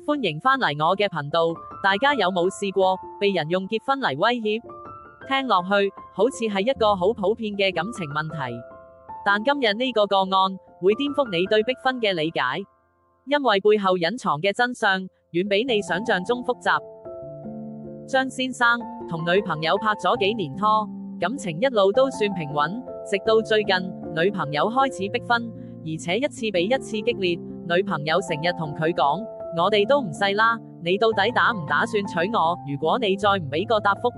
歡迎返嚟我嘅頻道，大家有冇試過被人用結婚嚟威脅？聽落去好似係一個好普遍嘅感情問題，但今日呢個個案會顛覆你對逼婚嘅理解，因為背後隱藏嘅真相遠比你想象中複雜。張先生同女朋友拍咗幾年拖，感情一路都算平穩，直到最近女朋友開始逼婚，而且一次比一次激烈。女朋友成日同佢講：我哋都唔細啦，你到底打唔打算娶我？如果你再唔俾個答覆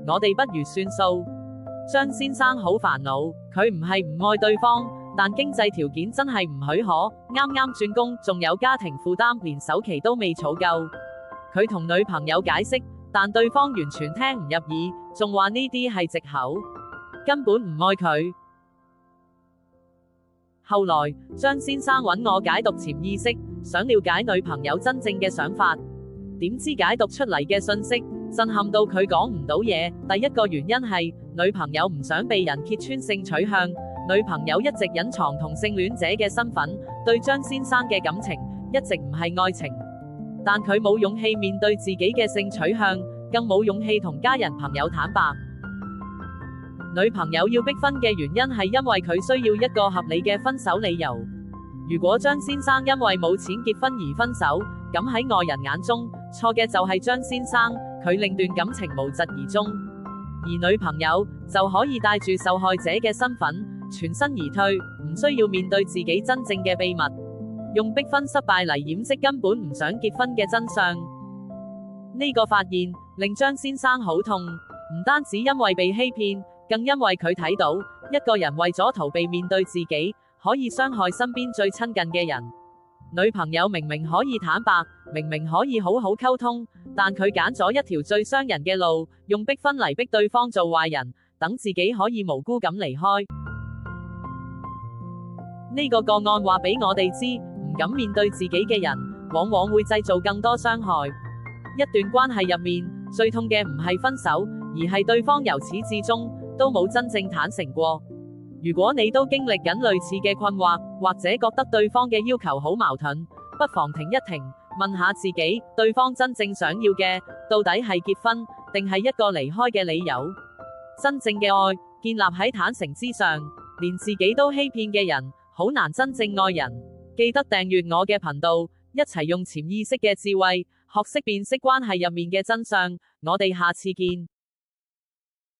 我哋不如算數。張先生好煩惱，佢唔係唔愛對方，但經濟條件真係唔許可，啱啱轉工，仲有家庭負擔，連首期都未儲夠。佢同女朋友解釋，但對方完全聽唔入耳，仲話呢啲係藉口，根本唔愛佢。後來張先生揾我解讀潛意識，想了解女朋友真正嘅想法，點知解讀出嚟嘅信息震撼到佢講唔到嘢。第一個原因係女朋友唔想被人揭穿性取向，女朋友一直隱藏同性戀者嘅身份，對張先生嘅感情一直唔係愛情，但佢冇勇氣面對自己嘅性取向，更冇勇氣同家人朋友坦白。女朋友要逼婚嘅原因係因為佢需要一個合理嘅分手理由。如果張先生因為冇錢結婚而分手，咁喺外人眼中錯嘅就係張先生，佢令段感情無疾而終，而女朋友就可以帶住受害者嘅身份全身而退，唔需要面對自己真正嘅秘密，用逼婚失敗嚟掩飾根本唔想結婚嘅真相。呢個發現令張先生好痛，唔單止因為被欺騙，更因為佢睇到一個人為咗逃避面對自己，可以傷害身邊最親近嘅人。女朋友明明可以坦白，明明可以好好溝通，但佢揀咗一條最傷人嘅路，用逼婚嚟逼對方做壞人，等自己可以無辜咁離開。呢個個案話俾我哋知，唔敢面對自己嘅人，往往會製造更多傷害。一段關係入面，最痛嘅唔係分手，而係對方由始至終都冇真正坦誠過。如果你都經歷緊類似嘅困惑，或者覺得對方嘅要求好矛盾，不妨停一停，問下自己，對方真正想要嘅到底係結婚，定係一個離開嘅理由？真正嘅愛建立喺坦誠之上，連自己都欺騙嘅人，好難真正愛人。記得訂閱我嘅頻道，一齊用潛意識嘅智慧，學識辨識關係入面嘅真相。我哋下次見。